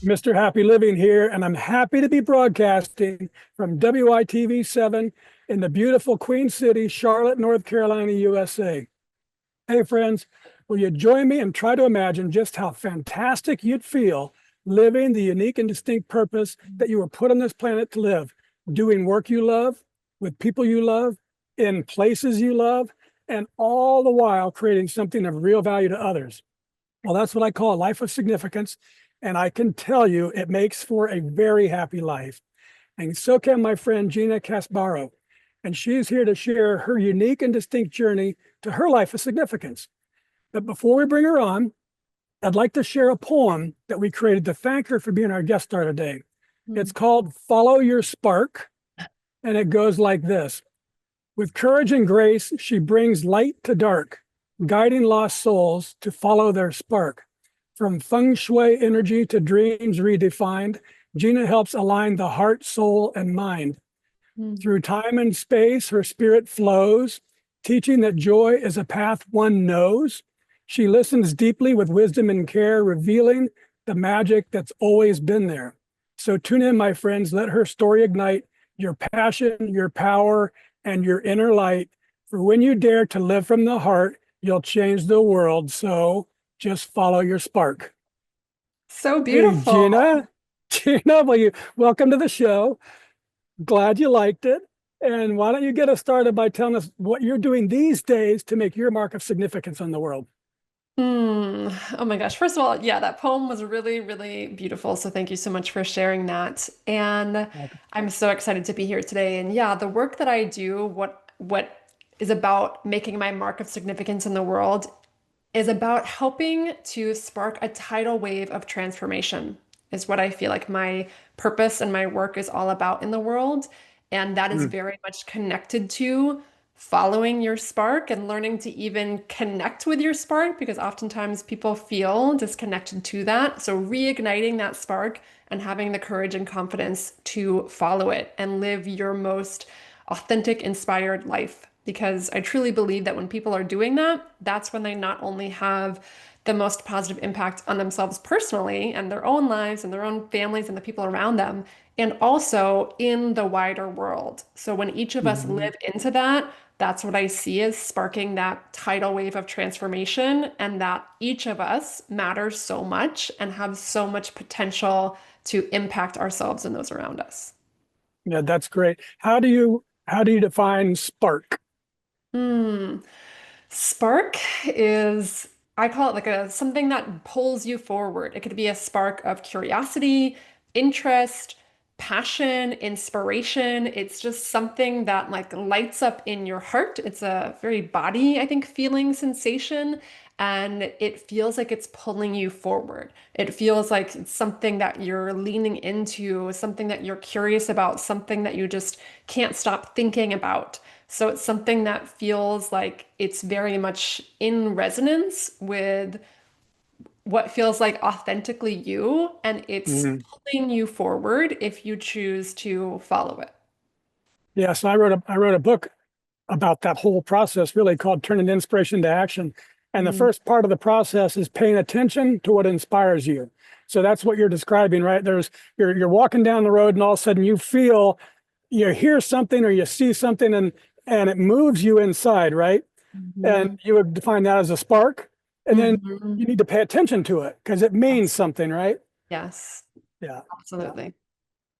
Mr. Happy Living here, and I'm happy to be broadcasting from WITV 7 in the beautiful Queen City, Charlotte, North Carolina, USA. Hey, friends, will you join me and try to imagine just how fantastic you'd feel living the unique and distinct purpose that you were put on this planet to live, doing work you love, with people you love, in places you love, and all the while creating something of real value to others? Well, that's what I call a life of significance. And I can tell you it makes for a very happy life. And so can my friend Gina Casbarro. And she's here to share her unique and distinct journey to her life of significance. But before we bring her on, I'd like to share a poem that we created to thank her for being our guest star today. It's called Follow Your Spark. And it goes like this. With courage and grace, she brings light to dark, guiding lost souls to follow their spark. From Feng Shui energy to dreams redefined, Gina helps align the heart, soul, and mind. Through time and space, her spirit flows, teaching that joy is a path one knows. She listens deeply with wisdom and care, revealing the magic that's always been there. So tune in, my friends. Let her story ignite your passion, your power, and your inner light. For when you dare to live from the heart, you'll change the world. So just follow your spark. So Hey, beautiful. Gina. Gina, welcome to the show. Glad you liked it. And why don't you get us started by telling us what you're doing these days to make your mark of significance on the world? Oh my gosh. First of all, yeah, that poem was really, really beautiful. So thank you so much for sharing that. And Welcome. I'm so excited to be here today. And yeah, the work that I do, what is about making my mark of significance in the world is about helping to spark a tidal wave of transformation, is what I feel like my purpose and my work is all about in the world. And that is Mm, very much connected to following your spark and learning to even connect with your spark, because oftentimes people feel disconnected to that. So reigniting that spark and having the courage and confidence to follow it and live your most authentic, inspired life. Because I truly believe that when people are doing that, that's when they not only have the most positive impact on themselves personally and their own lives and their own families and the people around them, and also in the wider world. So when each of us mhm. live into that, that's what I see as sparking that tidal wave of transformation, and that each of us matters so much and have so much potential to impact ourselves and those around us. Yeah, that's great. How do you define spark? Hmm. Spark is, I call it like a something that pulls you forward. It could be a spark of curiosity, interest, passion, inspiration. It's just something that like lights up in your heart. It's a very body, I think, feeling sensation. And it feels like it's pulling you forward. It feels like it's something that you're leaning into, something that you're curious about, something that you just can't stop thinking about. So it's something that feels like it's very much in resonance with what feels like authentically you, and it's Mhm. pulling you forward if you choose to follow it. Yeah, so I wrote a book about that whole process, really called Turning Inspiration to Action. And the Mm. first part of the process is paying attention to what inspires you. So that's what you're describing, right? You're walking down the road and all of a sudden you hear something or you see something and it moves you inside, right? And Mhm. you would define that as a spark. And then Mhm. you need to pay attention to it because it means Yes. something, right? Yes, Yeah. Yeah. absolutely.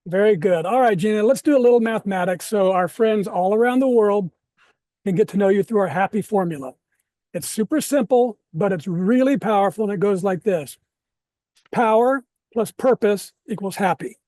Very good. All right, Gina, let's do a little mathematics so our friends all around the world can get to know you through our happy formula. It's super simple, but it's really powerful. And it goes like this. Power plus purpose equals happy.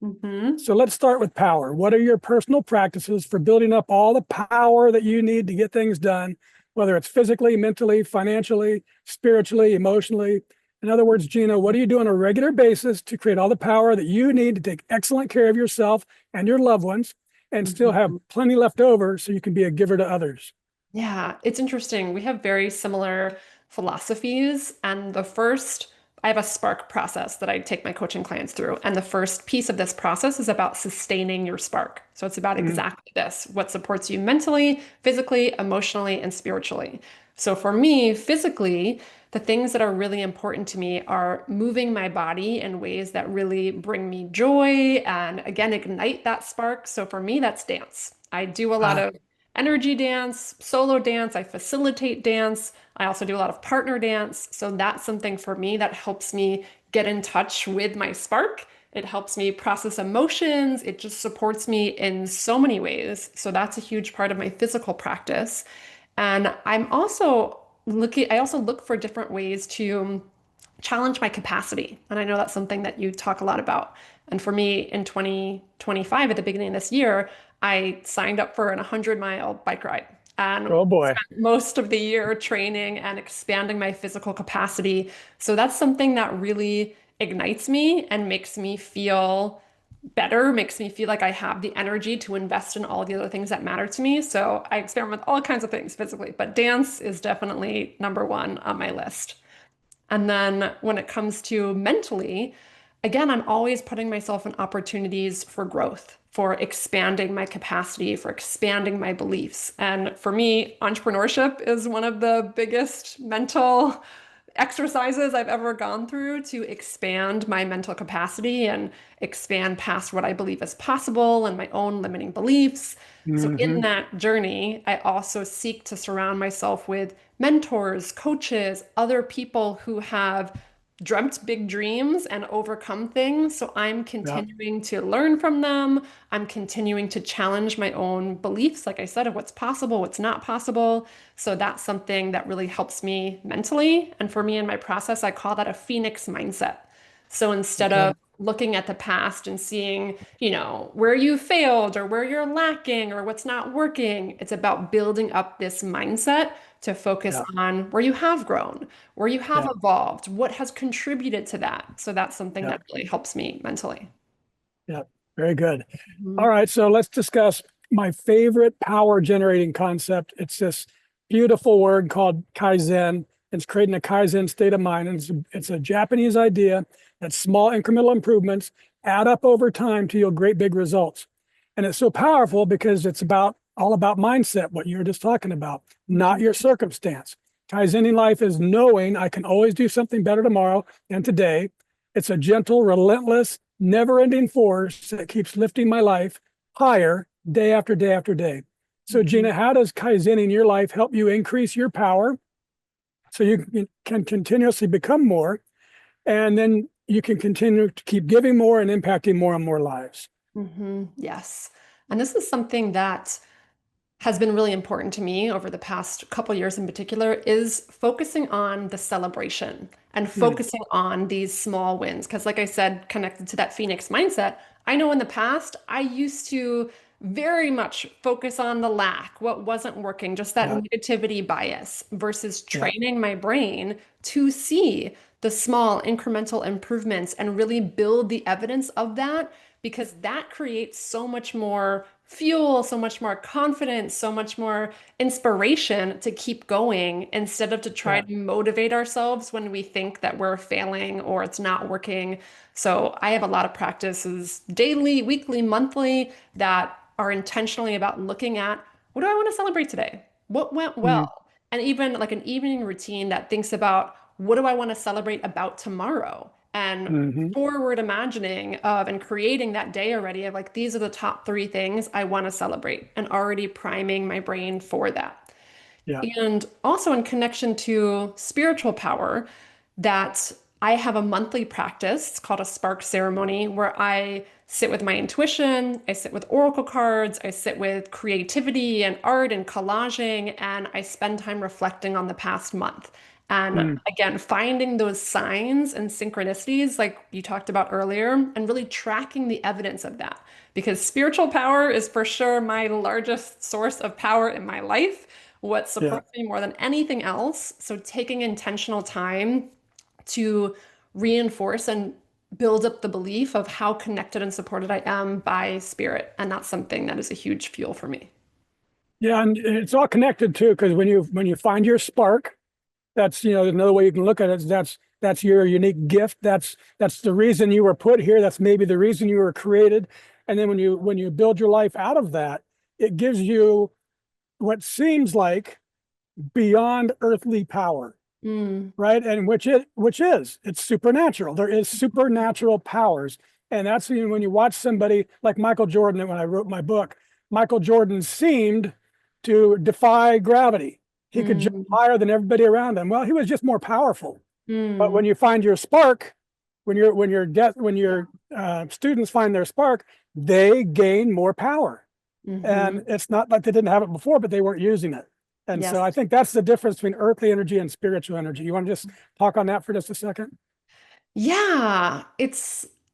Hmm. So let's start with power. What are your personal practices for building up all the power that you need to get things done, whether it's physically, mentally, financially, spiritually, emotionally? In other words, Gina, what do you do on a regular basis to create all the power that you need to take excellent care of yourself and your loved ones and still have Hmm. plenty left over so you can be a giver to others? Yeah, it's interesting. We have very similar philosophies. And I have a spark process that I take my coaching clients through. And the first piece of this process is about sustaining your spark. So it's about Mhm. exactly this, what supports you mentally, physically, emotionally, and spiritually. So for me, physically, The things that are really important to me are moving my body in ways that really bring me joy and again ignite that spark. So for me, that's dance. I do a lot Ah, of energy dance, solo dance, I facilitate dance. I also do a lot of partner dance. So that's something for me that helps me get in touch with my spark. It helps me process emotions. It just supports me in so many ways. So that's a huge part of my physical practice. And I also look for different ways to challenge my capacity. And I know that's something that you talk a lot about. And for me in 2025, at the beginning of this year, I signed up for an 100-mile bike ride and oh boy. spent most of the year training and expanding my physical capacity. So that's something that really ignites me and makes me feel better, makes me feel like I have the energy to invest in all the other things that matter to me. So I experiment with all kinds of things physically, but dance is definitely number one on my list. And then when it comes to mentally, again, I'm always putting myself in opportunities for growth, for expanding my capacity, for expanding my beliefs. And for me, entrepreneurship is one of the biggest mental exercises I've ever gone through to expand my mental capacity and expand past what I believe is possible and my own limiting beliefs. So, in Hmm. that journey, I also seek to surround myself with mentors, coaches, other people who have dreamt big dreams and overcome things. So, I'm Yeah, continuing to learn from them. I'm continuing to challenge my own beliefs, like I said, of what's possible, what's not possible. So that's something that really helps me mentally. And for me in my process, I call that a phoenix mindset. So instead okay. of looking at the past and seeing, where you failed or where you're lacking or what's not working, it's about building up this mindset to focus Yeah, on where you have grown, where you have yeah, evolved, what has contributed to that. So that's something yeah, that really helps me mentally. yeah. Very good. All Mhm. right, so let's discuss my favorite power generating concept. It's this beautiful word called Kaizen. It's creating a Kaizen state of mind. And it's a Japanese idea that small incremental improvements add up over time to yield great big results. And it's so powerful because it's all about mindset, what you were just talking about, not Mhm. your circumstance. Kaizening life is knowing I can always do something better tomorrow and today. It's a gentle, relentless, never-ending force that keeps lifting my life higher day after day after day. So, Mhm. Gina, how does Kaizening your life help you increase your power so you can continuously become more, and then you can continue to keep giving more and impacting more and more lives? Yes. And this is something that has been really important to me over the past couple years in particular is focusing on the celebration and Mm, focusing on these small wins. Because, like I said, connected to that Phoenix mindset, I know in the past I used to very much focus on the lack, what wasn't working, just that yeah, negativity bias versus yeah, training my brain to see the small incremental improvements and really build the evidence of that because that creates so much more fuel, so much more confidence, so much more inspiration to keep going instead of to try yeah. to motivate ourselves when we think that we're failing or it's not working. So I have a lot of practices daily, weekly, monthly that are intentionally about looking at what do I want to celebrate today? What went Mm, well? And even like an evening routine that thinks about what do I want to celebrate about tomorrow? And hmm. forward imagining of and creating that day already of like these are the top three things I want to celebrate and already priming my brain for that. Yeah. And also in connection to spiritual power, that I have a monthly practice. It's called a spark ceremony where I sit with my intuition, I sit with oracle cards, I sit with creativity and art and collaging, and I spend time reflecting on the past month. And Mm, again, finding those signs and synchronicities, like you talked about earlier, and really tracking the evidence of that. Because spiritual power is for sure my largest source of power in my life, what yeah. supports me more than anything else. So taking intentional time to reinforce and build up the belief of how connected and supported I am by spirit. And that's something that is a huge fuel for me. Yeah, and it's all connected too, because when you find your spark, that's another way you can look at it is that's your unique gift. That's the reason you were put here. That's maybe the reason you were created. And then when you build your life out of that, it gives you what seems like beyond earthly power. Mm, right? And which is it's supernatural. There is supernatural powers, and that's when you watch somebody like Michael Jordan. When I wrote my book, Michael Jordan seemed to defy gravity. He could jump mm, higher than everybody around him. Well, he was just more powerful. But mm, when you find your spark, when your students find their spark, they gain more power. And mhm. it's not like they didn't have it before, but they weren't using it. And so Yes. I think that's the difference between earthly energy and spiritual energy. You want to just talk on that for just a second? Yeah,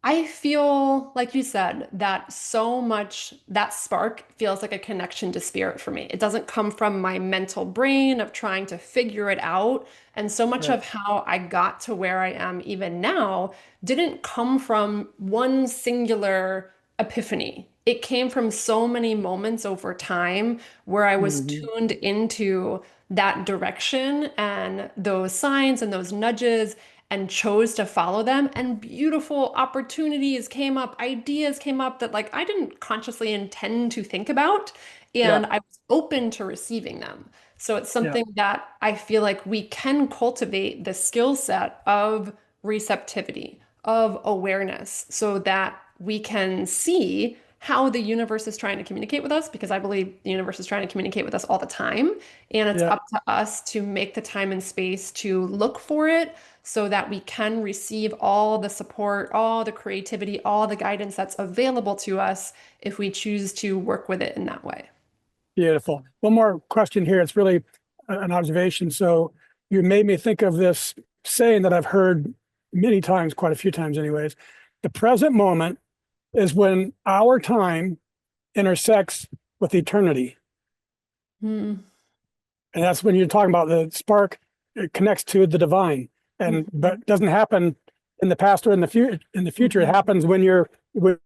I feel like you said that so much that spark feels like a connection to spirit for me. It doesn't come from my mental brain of trying to figure it out. And so much Right. of how I got to where I am even now didn't come from one singular epiphany. It came from so many moments over time where I was Hmm. tuned into that direction and those signs and those nudges and chose to follow them. And beautiful opportunities came up, ideas came up that like I didn't consciously intend to think about, Yeah. and I was open to receiving them. So it's Yeah. something that I feel like we can cultivate the skill set of receptivity, of awareness, so that we can see how the universe is trying to communicate with us, because I believe the universe is trying to communicate with us all the time. And it's Yeah. up to us to make the time and space to look for it so that we can receive all the support, all the creativity, all the guidance that's available to us if we choose to work with it in that way. Beautiful. One more question here. It's really an observation. So you made me think of this saying that I've heard many times, quite a few times, anyways. The present moment is when our time intersects with eternity. Mm, And that's when you're talking about the spark, it connects to the divine. And mhm, but doesn't happen in the past or in the future. In the future, it mhm. happens when you're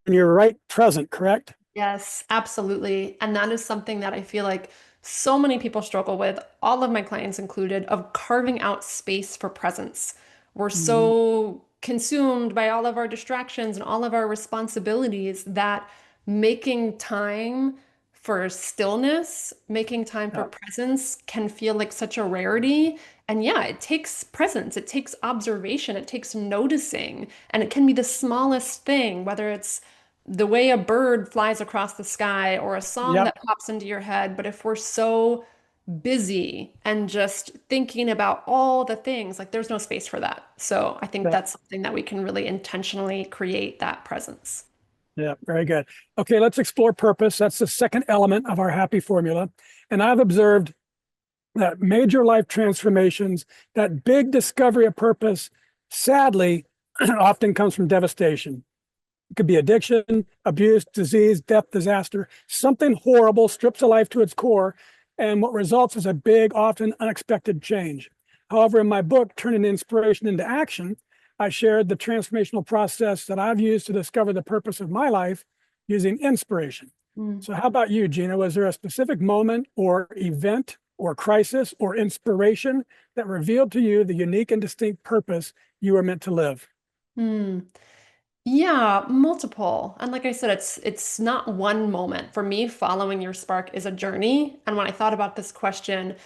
right present, correct? Yes, absolutely. And that is something that I feel like so many people struggle with, all of my clients included, of carving out space for presence. We're Mhm. so consumed by all of our distractions and all of our responsibilities that making time for stillness, making time for Yeah, presence can feel like such a rarity. And yeah, it takes presence, it takes observation, it takes noticing, and it can be the smallest thing, whether it's the way a bird flies across the sky or a song yep, that pops into your head. But if we're so busy and just thinking about all the things, like there's no space for that. So I think yep, that's something that we can really intentionally create that presence. yep. Very good. Okay, let's explore purpose. That's the second element of our happy formula. And I've observed that major life transformations, that big discovery of purpose, sadly, often comes from devastation. It could be addiction, abuse, disease, death, disaster. Something horrible strips a life to its core, and what results is a big, often unexpected change. However, in my book, Turning Inspiration into Action, I shared the transformational process that I've used to discover the purpose of my life using inspiration. Mm. So, how about you, Gina? Was there a specific moment or event or crisis or inspiration that revealed to you the unique and distinct purpose you were meant to live? Hmm. Yeah, multiple. And like I said, it's not one moment. For me, following your spark is a journey. And when I thought about this question,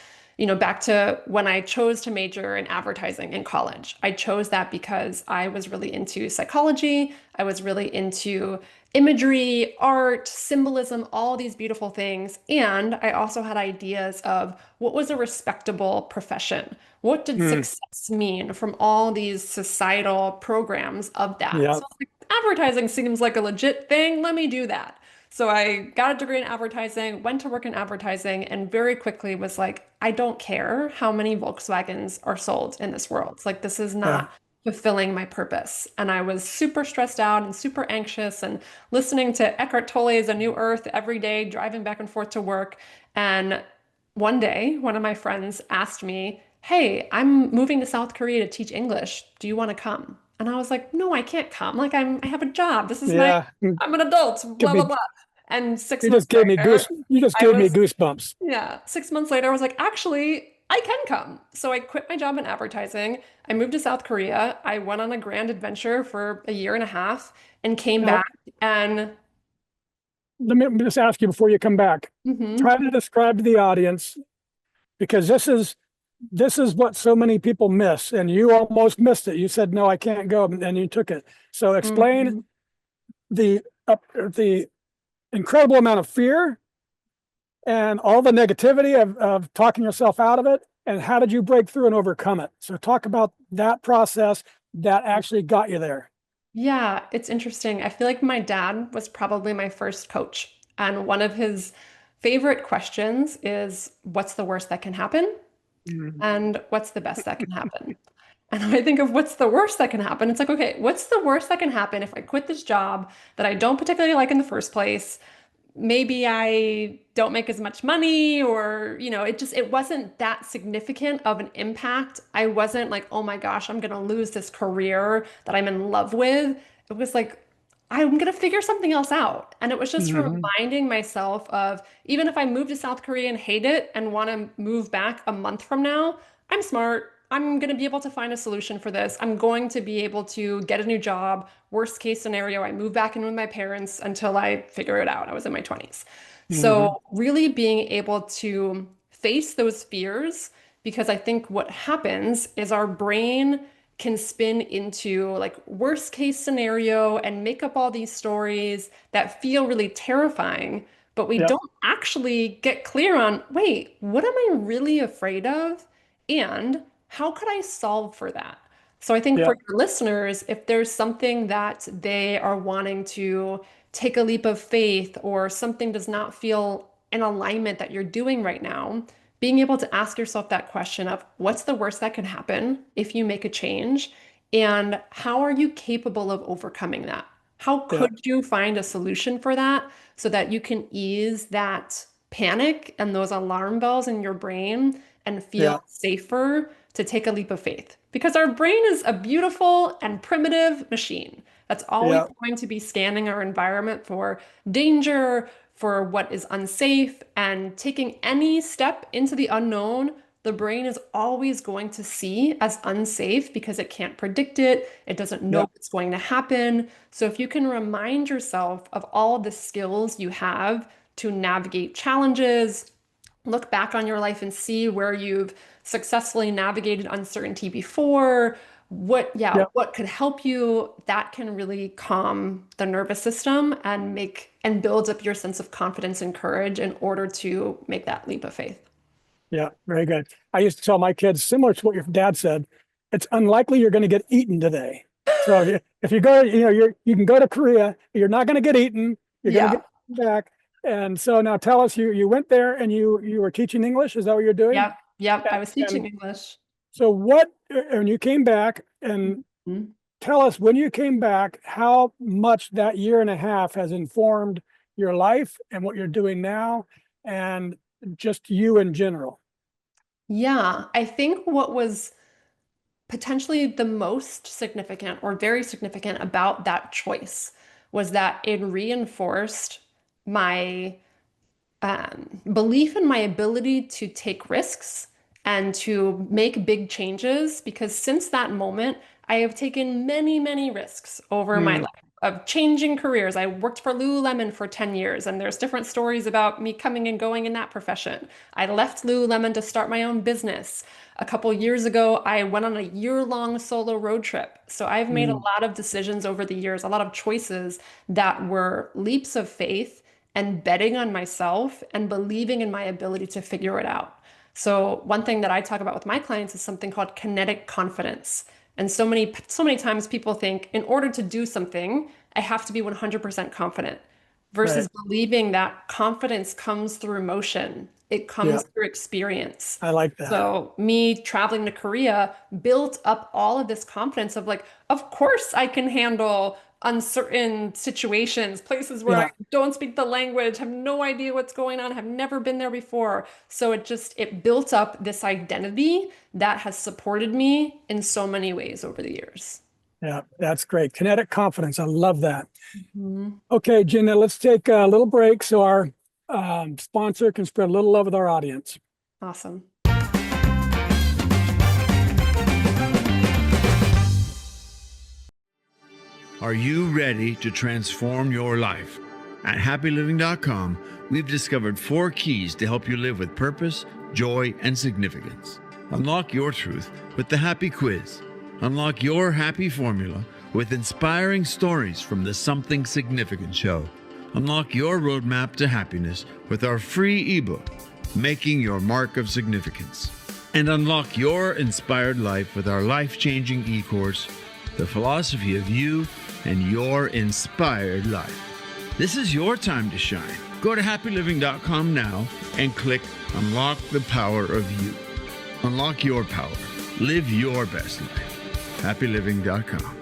back to when I chose to major in advertising in college, I chose that because I was really into psychology. I was really into imagery, art, symbolism, all these beautiful things. And I also had ideas of what was a respectable profession. What did Mm, success mean from all these societal programs of that? yeah, So advertising seems like a legit thing. Let me do that. So I got a degree in advertising, went to work in advertising, and very quickly was like, I don't care how many Volkswagens are sold in this world. Like, this is yeah, not fulfilling my purpose. And I was super stressed out and super anxious and listening to Eckhart Tolle's A New Earth every day, driving back and forth to work. And one day, one of my friends asked me, Hey, I'm moving to South Korea to teach English. Do you want to come? And I was like, no, I can't come. Like I have a job. yeah. I'm an adult, Give blah, blah, me blah. And six You months just gave me later, goose. You just I gave me was, goosebumps. yeah, 6 months later, I was like, actually, I can come. So I quit my job in advertising. I moved to South Korea. I went on a grand adventure for a year and a half and came Now, back and let me just ask you before you come back. mhm, Try to describe to the audience, because this is this is what so many people miss, and you almost missed it. You said, no, I can't go, and you took it. So explain Mhm. the incredible amount of fear and all the negativity of talking yourself out of it, and how did you break through and overcome it? So talk about that process that actually got you there. Yeah, it's interesting. I feel like my dad was probably my first coach. And one of his favorite questions is, what's the worst that can happen? Mhm. And what's the best that can happen? And I think of what's the worst that can happen. It's like, okay, what's the worst that can happen if I quit this job that I don't particularly like in the first place? Maybe I don't make as much money, or it wasn't that significant of an impact. I wasn't like, oh my gosh, I'm gonna lose this career that I'm in love with. It was like, I'm gonna figure something else out. And it was just Mhm. reminding myself of, even if I move to South Korea and hate it and want to move back a month from now, I'm smart. I'm going to be able to find a solution for this. I'm going to be able to get a new job. Worst case scenario, I move back in with my parents until I figure it out. I was in my 20s. Mhm. So, really being able to face those fears, because I think what happens is our brain can spin into like worst case scenario and make up all these stories that feel really terrifying, but we Yep. don't actually get clear on, wait, what am I really afraid of? And how could I solve for that? So I think for Yep. your listeners, if there's something that they are wanting to take a leap of faith, or something does not feel in alignment that you're doing right now, being able to ask yourself that question of, what's the worst that could happen if you make a change? And how are you capable of overcoming that? How Yep. could you find a solution for that so that you can ease that panic and those alarm bells in your brain and feel Yep. safer to take a leap of faith? Because our brain is a beautiful and primitive machine that's always Yep. going to be scanning our environment for danger, for what is unsafe, and taking any step into the unknown, the brain is always going to see as unsafe because it can't predict it. It doesn't know Yep. what's going to happen. So if you can remind yourself of all the skills you have to navigate challenges, look back on your life and see where you've successfully navigated uncertainty before, Yep. what could help you, that can really calm the nervous system and make and builds up your sense of confidence and courage in order to make that leap of faith. Yeah, very good. I used to tell my kids, similar to what your dad said, it's unlikely you're going to get eaten today. So if you go, you can go to Korea, you're not going to get eaten. You're going to Yeah. get back. And so now tell us, you went there and you were teaching English. Is that what you're doing? Yep. Yep. I And, was teaching and English. so what, and you came back, and Mhm. tell us when you came back, how much that year and a half has informed your life and what you're doing now, and just you in general. Yeah, I think what was potentially the most significant or very significant about that choice was that it reinforced my belief in my ability to take risks and to make big changes, because since that moment, I have taken many, many risks over my Mm. life of changing careers. I worked for Lululemon for 10 years, and there's different stories about me coming and going in that profession. I left Lululemon to start my own business. A couple years ago, I went on a year-long solo road trip. So I've made a Mm. lot of decisions over the years, a lot of choices that were leaps of faith and betting on myself and believing in my ability to figure it out. So one thing that I talk about with my clients is something called kinetic confidence. And so many times people think in order to do something, I have to be 100% confident, Right. versus believing that confidence comes through motion. It Yeah, comes through experience. I like that. So me traveling to Korea built up all of this confidence of like, of course I can handle uncertain situations, places where I Yeah, don't speak the language, have no idea what's going on, have never been there before. So it built up this identity that has supported me in so many ways over the years. yeah, that's great. Kinetic confidence. I love that. Mhm. Okay, Gina, let's take a little break so our sponsor can spread a little love with our audience. Awesome. Are you ready to transform your life? At happyliving.com, we've discovered 4 keys to help you live with purpose, joy, and significance. Unlock your truth with the Happy Quiz. Unlock your happy formula with inspiring stories from the Something Significant Show. Unlock your roadmap to happiness with our free ebook, Making Your Mark of Significance. And unlock your inspired life with our life-changing e-course, The Philosophy of You and Your Inspired Life. This is your time to shine. Go to happyliving.com now and click Unlock the Power of You. Unlock your power. Live your best life. happyliving.com.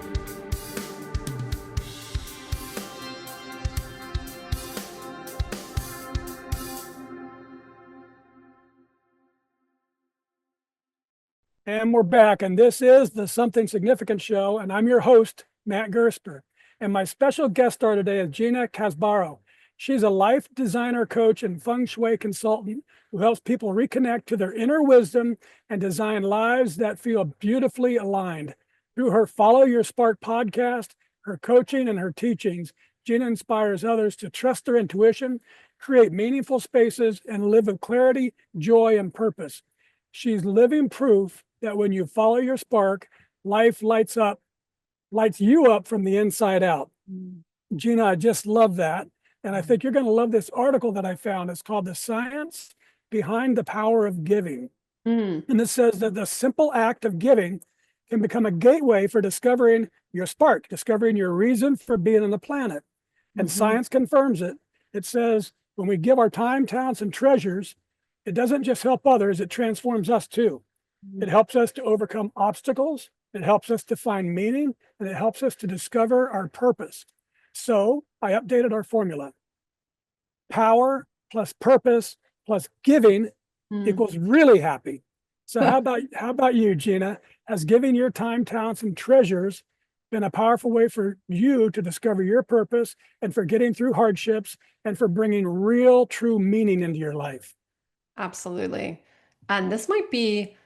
And we're back, and this is the Something Significant Show, and I'm your host, Matt Gersper. And my special guest star today is Gina Casbarro. She's a life designer, coach, and Feng Shui consultant who helps people reconnect to their inner wisdom and design lives that feel beautifully aligned. Through her Follow Your Spark podcast, her coaching, and her teachings, Gina inspires others to trust their intuition, create meaningful spaces, and live with clarity, joy, and purpose. She's living proof that when you follow your spark, life lights you up from the inside out. Gina, I just love that. And I think you're going to love this article that I found. It's called The Science Behind the Power of Giving. And it says that the simple act of giving can become a gateway for discovering your spark, discovering your reason for being on the planet. And science confirms it. It says when we give our time, talents, and treasures, it doesn't just help others, it transforms us too. It helps us to overcome obstacles, it helps us to find meaning, and it helps us to discover our purpose. So I updated our formula. Power plus purpose plus giving equals really happy. So how about you, Gina? Has giving your time, talents, and treasures been a powerful way for you to discover your purpose and for getting through hardships and for bringing real, true meaning into your life? Absolutely. And this might be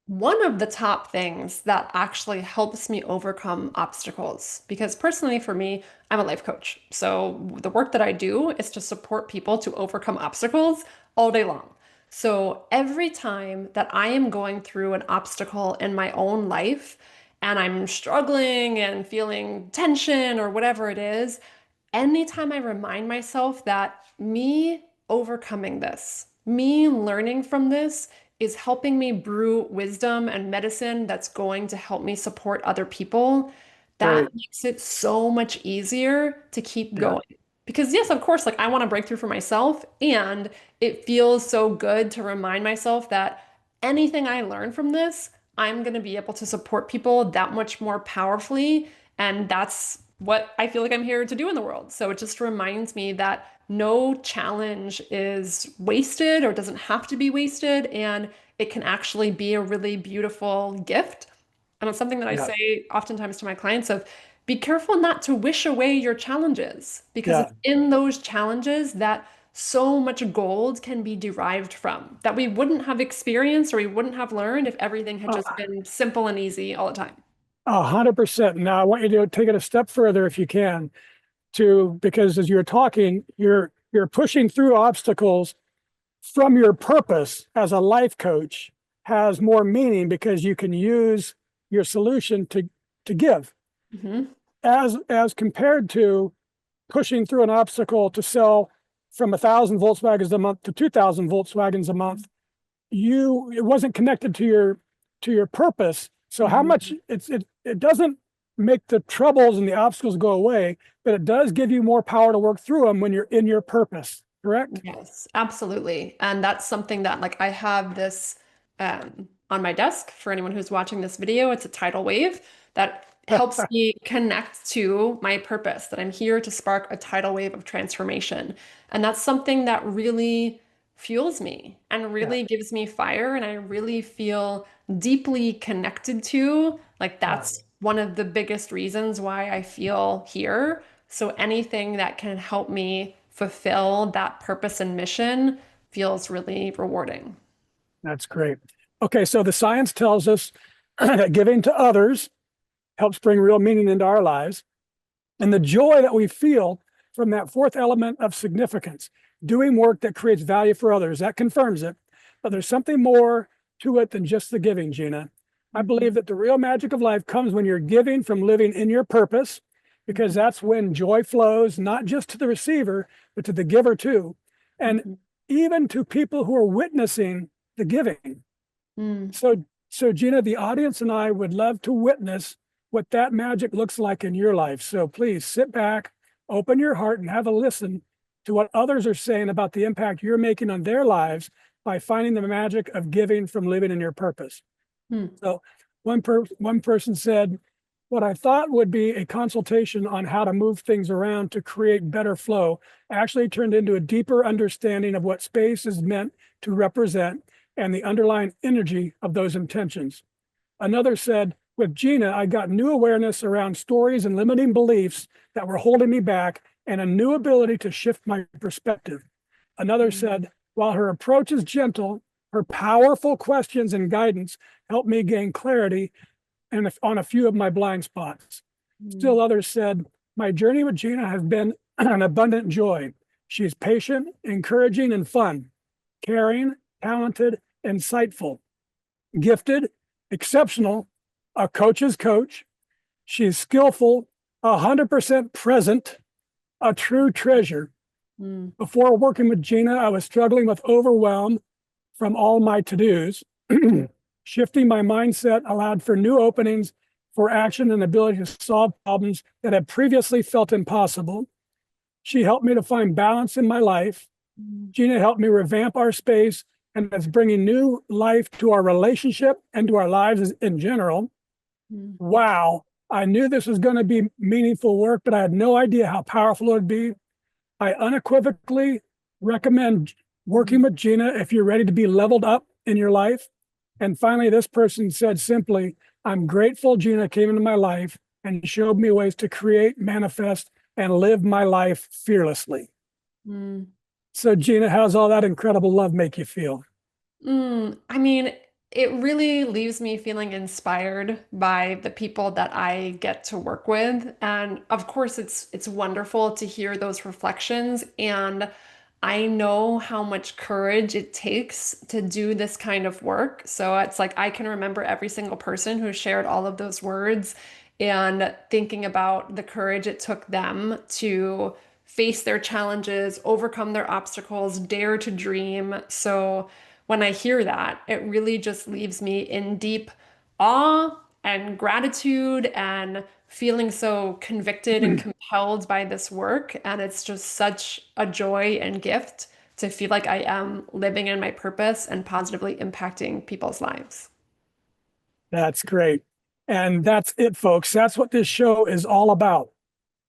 one of the top things that actually helps me overcome obstacles. Because personally, for me, I'm a life coach. So the work that I do is to support people to overcome obstacles all day long. So every time that I am going through an obstacle in my own life and I'm struggling and feeling tension or whatever it is, anytime I remind myself that me overcoming this, me learning from this is helping me brew wisdom and medicine that's going to help me support other people, that makes it so much easier to keep going. Because yes, of course, like I want to break through for myself, and it feels so good to remind myself that anything I learn from this, I'm going to be able to support people that much more powerfully. And that's what I feel like I'm here to do in the world. So it just reminds me that no challenge is wasted or doesn't have to be wasted, and it can actually be a really beautiful gift. And it's something that I say oftentimes to my clients of be careful not to wish away your challenges, because it's in those challenges that so much gold can be derived from that we wouldn't have experienced or we wouldn't have learned if everything had just been simple and easy all the time. 100%. Now I want you to take it a step further if you can, because as you're talking, you're pushing through obstacles from your purpose as a life coach has more meaning because you can use your solution to give, as compared to pushing through an obstacle to sell from 1,000 Volkswagens a month to 2,000 Volkswagens a month. It wasn't connected to your purpose. So how much it doesn't make the troubles and the obstacles go away, but it does give you more power to work through them when you're in your purpose, correct? Yes, absolutely. And that's something that like I have this on my desk for anyone who's watching this video. It's a tidal wave that helps me connect to my purpose, that I'm here to spark a tidal wave of transformation. And that's something that really fuels me and really gives me fire. And I really feel deeply connected to, like, that's one of the biggest reasons why I feel here. So anything that can help me fulfill that purpose and mission feels really rewarding. That's great. Okay, so the science tells us that giving to others helps bring real meaning into our lives. And the joy that we feel from that fourth element of significance, doing work that creates value for others, that confirms it. But there's something more to it than just the giving, Gina. I believe that the real magic of life comes when you're giving from living in your purpose, because that's when joy flows, not just to the receiver, but to the giver too. And even to people who are witnessing the giving. So Gina, the audience and I would love to witness what that magic looks like in your life. So please sit back, open your heart, and have a listen to what others are saying about the impact you're making on their lives by finding the magic of giving from living in your purpose. So one person said, what I thought would be a consultation on how to move things around to create better flow actually turned into a deeper understanding of what space is meant to represent and the underlying energy of those intentions. Another said, with Gina, I got new awareness around stories and limiting beliefs that were holding me back and a new ability to shift my perspective. Another said, while her approach is gentle, her powerful questions and guidance helped me gain clarity and on a few of my blind spots. Still others said, my journey with Gina has been an abundant joy. She's patient, encouraging, and fun, caring, talented, insightful, gifted, exceptional, a coach's coach. She's skillful, 100% present, a true treasure. Before working with Gina, I was struggling with overwhelm from all my to-dos. Shifting my mindset allowed for new openings for action and ability to solve problems that had previously felt impossible. She helped me to find balance in my life. Gina helped me revamp our space and is bringing new life to our relationship and to our lives in general. Wow, I knew this was going to be meaningful work, but I had no idea how powerful it would be. I unequivocally recommend working with Gina if you're ready to be leveled up in your life. And finally, this person said simply, I'm grateful Gina came into my life and showed me ways to create, manifest, and live my life fearlessly. So Gina, how's all that incredible love make you feel? I mean, it really leaves me feeling inspired by the people that I get to work with. And of course, it's wonderful to hear those reflections. And I know how much courage it takes to do this kind of work. So it's like I can remember every single person who shared all of those words and thinking about the courage it took them to face their challenges, overcome their obstacles, dare to dream. So when I hear that, it really just leaves me in deep awe and gratitude and feeling so convicted and compelled by this work. And it's just such a joy and gift to feel like I am living in my purpose and positively impacting people's lives. That's great. And that's it, folks. That's what this show is all about.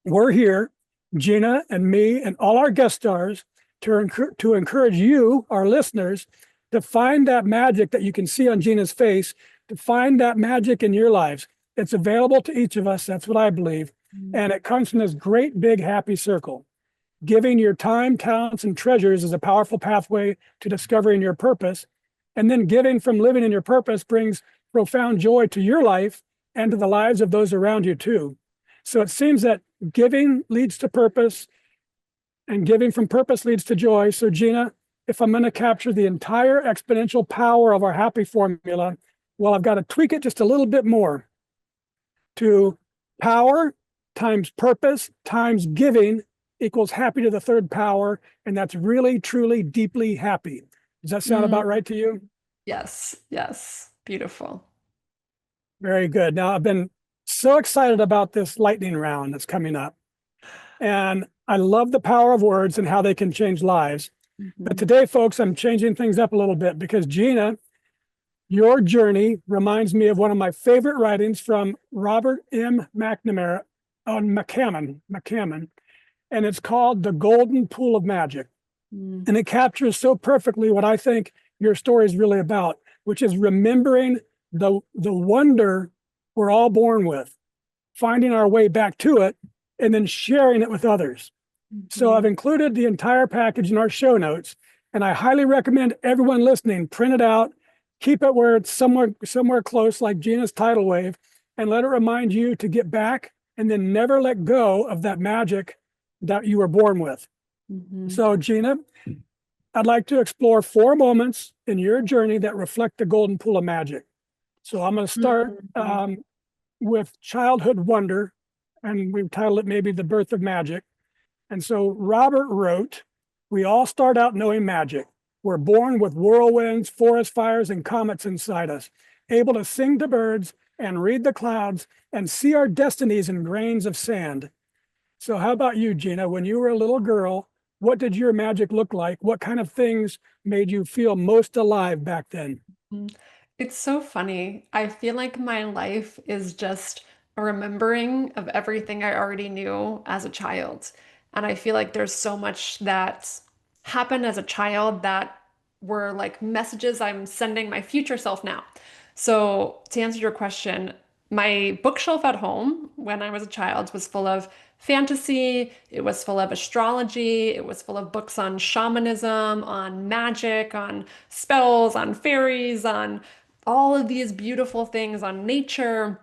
We're here, Gina and me and all our guest stars, to encourage you, our listeners, to find that magic that you can see on Gina's face, to find that magic in your lives. It's available to each of us. That's what I believe. And it comes from this great, big, happy circle. Giving your time, talents, and treasures is a powerful pathway to discovering your purpose. And then giving from living in your purpose brings profound joy to your life and to the lives of those around you too. So it seems that giving leads to purpose and giving from purpose leads to joy. So Gina, if I'm going to capture the entire exponential power of our happy formula, well, I've got to tweak it just a little bit more to power times purpose times giving equals happy to the third power. And that's really, truly, deeply happy. Does that sound about right to you? Yes, yes. Beautiful. Very good. Now, I've been so excited about this lightning round that's coming up. And I love the power of words and how they can change lives. But today, folks, I'm changing things up a little bit because Gina, your journey reminds me of one of my favorite writings from Robert M. McNamara on McCammon, and it's called The Golden Pool of Magic. And it captures so perfectly what I think your story is really about, which is remembering the wonder we're all born with, finding our way back to it, and then sharing it with others. So I've included the entire package in our show notes, and I highly recommend everyone listening print it out, keep it where it's somewhere close like Gina's tidal wave, and let it remind you to get back and then never let go of that magic that you were born with. So Gina, I'd like to explore 4 moments in your journey that reflect the golden pool of magic. So I'm going to start with childhood wonder, and we've titled it maybe The Birth of Magic. And so Robert wrote, "We all start out knowing magic. We're born with whirlwinds, forest fires, and comets inside us, able to sing to birds and read the clouds and see our destinies in grains of sand." So how about you, Gina? When you were a little girl, what did your magic look like? What kind of things made you feel most alive back then? Mm. It's so funny. I feel like my life is just a remembering of everything I already knew as a child. And I feel like there's so much that happened as a child that were like messages I'm sending my future self now. So, to answer your question, my bookshelf at home when I was a child was full of fantasy, it was full of astrology, it was full of books on shamanism, on magic, on spells, on fairies, on all of these beautiful things, on nature.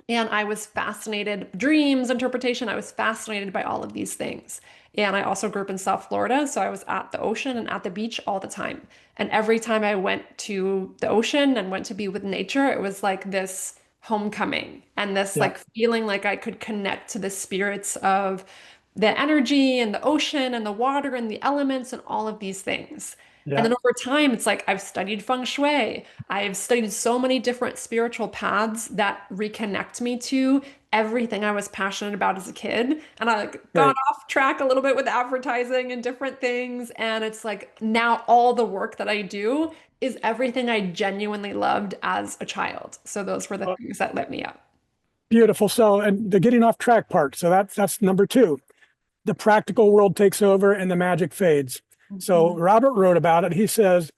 And I was fascinated, dreams, interpretation, I was fascinated by all of these things. And I also grew up in South Florida, so I was at the ocean and at the beach all the time. And every time I went to the ocean and went to be with nature, it was like this homecoming and this Yeah, like feeling like I could connect to the spirits of the energy and the ocean and the water and the elements and all of these things. And yeah. then over time, it's like I've studied Feng Shui. I've studied so many different spiritual paths that reconnect me to everything I was passionate about as a kid. And I like got Great. off track a little bit with advertising and different things. And it's like now all the work that I do is everything I genuinely loved as a child. So those were the Uh, things that lit me up. Beautiful. So, and the getting off track part. So that's number two. The practical world takes over and the magic fades. So Mhm. Robert wrote about it. He says,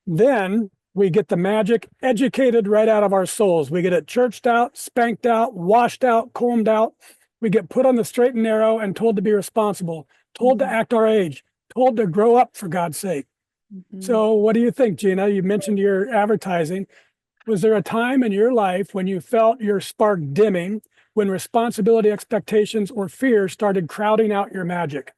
then we get the magic educated right out of our souls. We get it churched out, spanked out, washed out, combed out. We get put on the straight and narrow and told to be responsible, told to Mhm. act our age, told to grow up, for God's sake. Mhm. So what do you think, Gina? You mentioned your advertising. Was there a time in your life when you felt your spark dimming, when responsibility, expectations, or fear started crowding out your magic?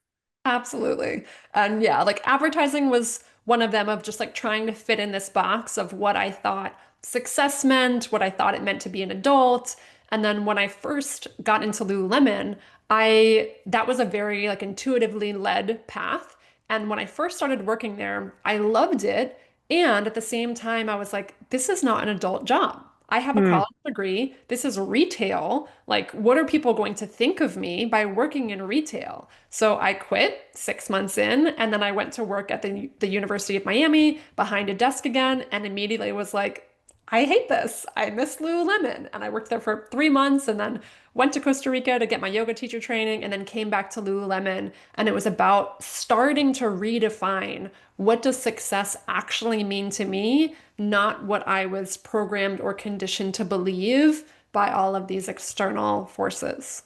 Absolutely. And yeah, like advertising was one of them of just like trying to fit in this box of what I thought success meant, what I thought it meant to be an adult. And then when I first got into Lululemon, I that was a very like intuitively led path. And when I first started working there, I loved it. And at the same time, I was like, this is not an adult job. I have a Hmm. college degree. This is retail. Like, what are people going to think of me by working in retail? So I quit 6 months in, and then I went to work at the University of Miami behind a desk again, and immediately was like, I hate this. I miss Lululemon. And I worked there for 3 months and then went to Costa Rica to get my yoga teacher training and then came back to Lululemon. And it was about starting to redefine what does success actually mean to me, not what I was programmed or conditioned to believe by all of these external forces.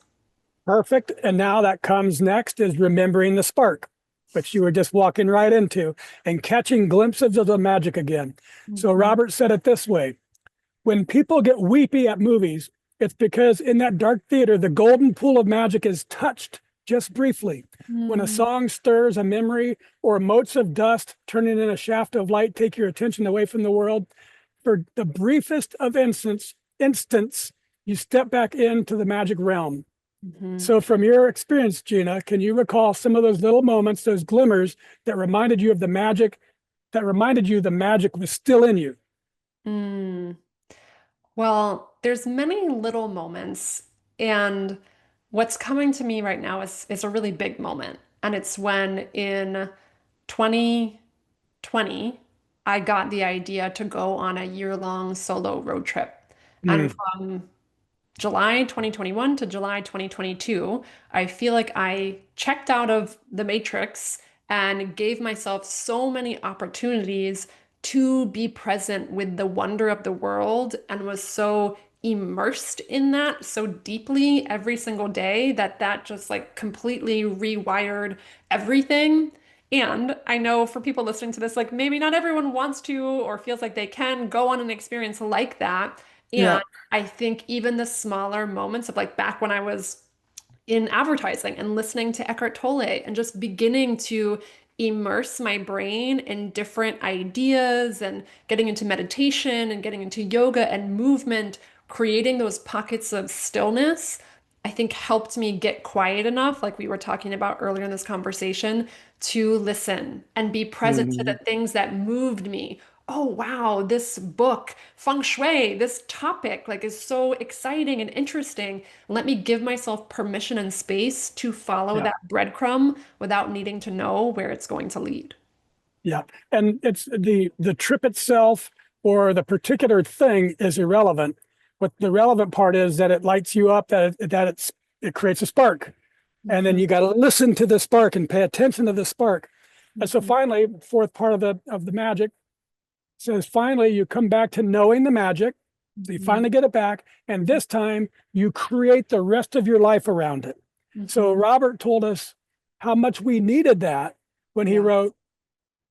Perfect. And now that comes next is remembering the spark, which you were just walking right into, and catching glimpses of the magic again. So Mhm. Robert said it this way: when people get weepy at movies, it's because in that dark theater, the golden pool of magic is touched just briefly. When a Mm. song stirs a memory or motes of dust turning in a shaft of light take your attention away from the world, for the briefest of instants, you step back into the magic realm. Mhm. So, from your experience, Gina, can you recall some of those little moments, those glimmers that reminded you of the magic, that reminded you the magic was still in you? Mm. Well, there's many little moments, and what's coming to me right now is a really big moment. And it's when in 2020, I got the idea to go on a year-long solo road trip. And Hmm. from July 2021 to July 2022, I feel like I checked out of the matrix and gave myself so many opportunities to be present with the wonder of the world and was so immersed in that so deeply every single day that that just like completely rewired everything. And I know for people listening to this, like maybe not everyone wants to or feels like they can go on an experience like that. Yeah. And I think even the smaller moments of like back when I was in advertising and listening to Eckhart Tolle and just beginning to immerse my brain in different ideas and getting into meditation and getting into yoga and movement, creating those pockets of stillness, I think helped me get quiet enough, like we were talking about earlier in this conversation, to listen and be present to the Mhm. things that moved me. Oh, wow, this book, Feng Shui, this topic like is so exciting and interesting. Let me give myself permission and space to follow Yeah. that breadcrumb without needing to know where it's going to lead. Yeah. And it's the trip itself or the particular thing is irrelevant. What the relevant part is that it lights you up, it creates a spark. And then Mhm, you got to listen to the spark and pay attention to the spark. And so mhm, finally, fourth part of the magic says finally you come back to knowing the magic. So you mhm, finally get it back. And this time you create the rest of your life around it. So mhm. Robert told us how much we needed that when Yeah.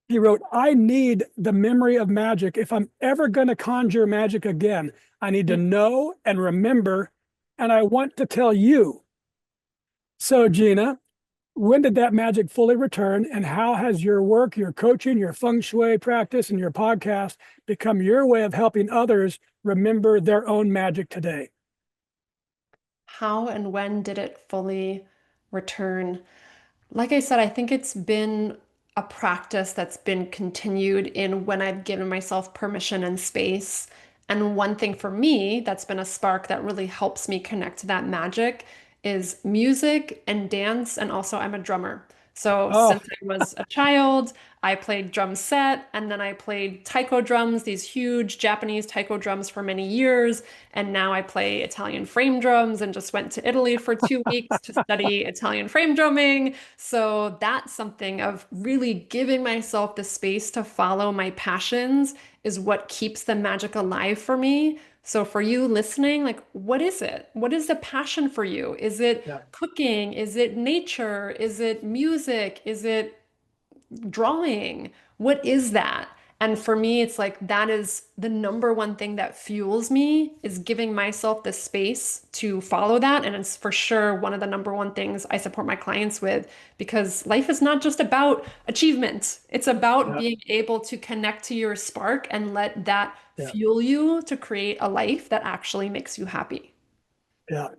he wrote, I need the memory of magic. If I'm ever going to conjure magic again, I need to know and remember, and I want to tell you. So, Gina, when did that magic fully return, and how has your work, your coaching, your feng shui practice, and your podcast become your way of helping others remember their own magic today? How and when did it fully return? Like I said, I think it's been a practice that's been continued in when I've given myself permission and space. And one thing for me that's been a spark that really helps me connect to that magic is music and dance. And also, I'm a drummer. So Oh, since I was a child, I played drum set and then I played taiko drums, these huge Japanese taiko drums for many years. And now I play Italian frame drums and just went to Italy for 2 weeks to study Italian frame drumming. So that's something of really giving myself the space to follow my passions is what keeps the magic alive for me. So for you listening, like what is it? What is the passion for you? Is it yeah, cooking? Is it nature? Is it music? Is it drawing? What is that? And for me, it's like that is the number one thing that fuels me is giving myself the space to follow that. And it's for sure one of the number one things I support my clients with because life is not just about achievement. It's about yeah, being able to connect to your spark and let that yeah, fuel you to create a life that actually makes you happy. yeah.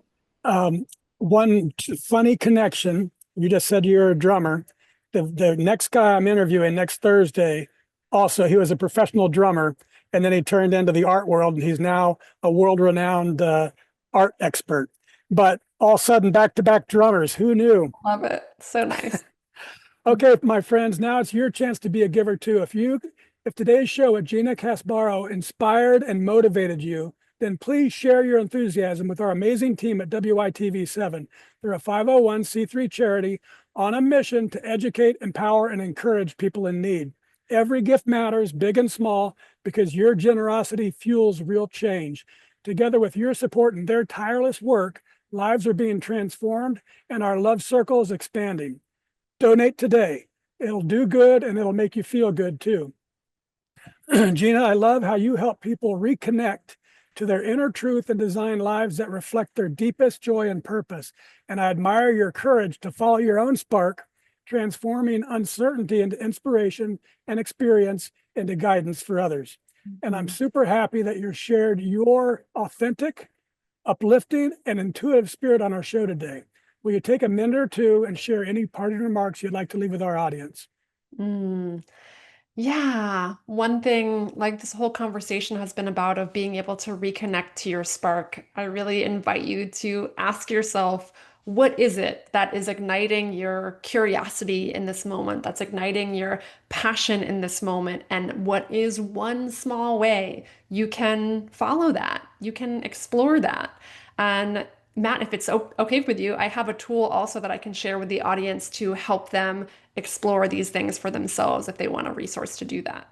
Um, one funny connection. You just said you're a drummer. The next guy I'm interviewing next Thursday, also he was a professional drummer, and then he turned into the art world, and he's now a world-renowned art expert. But all of a sudden, back-to-back drummers. Who knew? Love it. So nice. Okay, my friends, now it's your chance to be a giver too. If today's show with Gina Casbarro inspired and motivated you, then please share your enthusiasm with our amazing team at WITV7. They're a 501c3 charity on a mission to educate, empower, and encourage people in need. Every gift matters, big and small, because your generosity fuels real change. Together with your support and their tireless work, lives are being transformed and our love circle is expanding. Donate today. It'll do good and it'll make you feel good too. Gina, I love how you help people reconnect to their inner truth and design lives that reflect their deepest joy and purpose. And I admire your courage to follow your own spark, transforming uncertainty into inspiration and experience into guidance for others. And I'm Mhm. super happy that you shared your authentic, uplifting, and intuitive spirit on our show today. Will you take a minute or two and share any parting remarks you'd like to leave with our audience? Mm. Yeah, one thing like this whole conversation has been about of being able to reconnect to your spark. I really invite you to ask yourself, what is it that is igniting your curiosity in this moment, that's igniting your passion in this moment, and what is one small way you can follow that, you can explore that. And Matt, if it's okay with you, I have a tool also that I can share with the audience to help them explore these things for themselves if they want a resource to do that.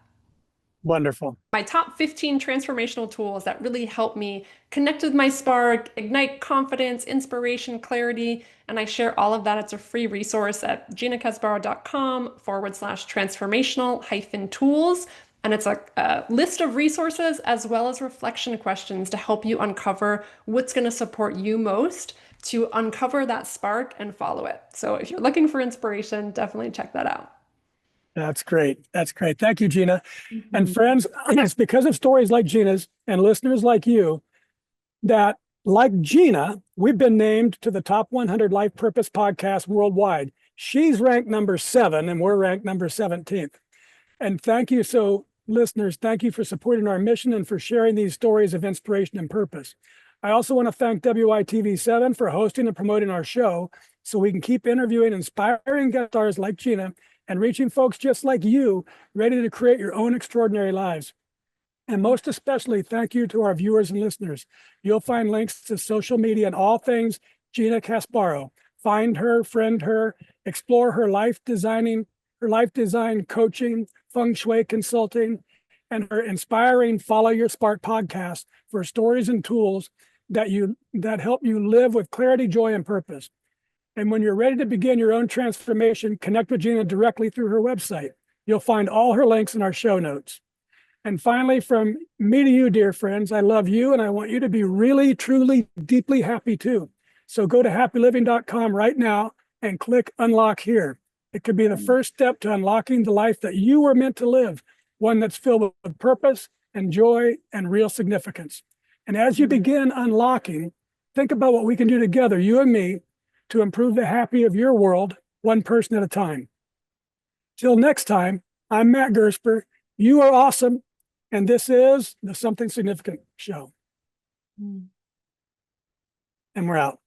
Wonderful. My top 15 transformational tools that really help me connect with my spark, ignite confidence, inspiration, clarity. And I share all of that. It's a free resource at ginacasbarro.com/transformational hyphen tools. And it's a list of resources as well as reflection questions to help you uncover what's going to support you most to uncover that spark and follow it. So if you're looking for inspiration, definitely check that out. That's great. That's great. Thank you, Gina. And Mhm. friends, it's because of stories like Gina's and listeners like you that, like Gina, we've been named to the top 100 life purpose podcasts worldwide. She's ranked number 7 and we're ranked number 17th. And thank you. So, listeners, thank you for supporting our mission and for sharing these stories of inspiration and purpose. I also want to thank WITV7 for hosting and promoting our show so we can keep interviewing inspiring guest stars like Gina and reaching folks just like you, ready to create your own extraordinary lives. And most especially, thank you to our viewers and listeners. You'll find links to social media and all things Gina Casbarro. Find her, friend her, explore her life design coaching, Feng Shui consulting, and her inspiring Follow Your Spark podcast for stories and tools that help you live with clarity, joy, and purpose. And when you're ready to begin your own transformation, connect with Gina directly through her website. You'll find all her links in our show notes. And finally, from me to you, dear friends, I love you and I want you to be really, truly, deeply happy too. So go to happyliving.com right now and click unlock here. It could be the first step to unlocking the life that you were meant to live, one that's filled with purpose and joy and real significance. And as you begin unlocking, think about what we can do together, you and me, to improve the happy of your world, one person at a time. Till next time, I'm Matt Gersper. You are awesome. And this is the Something Significant Show. And we're out.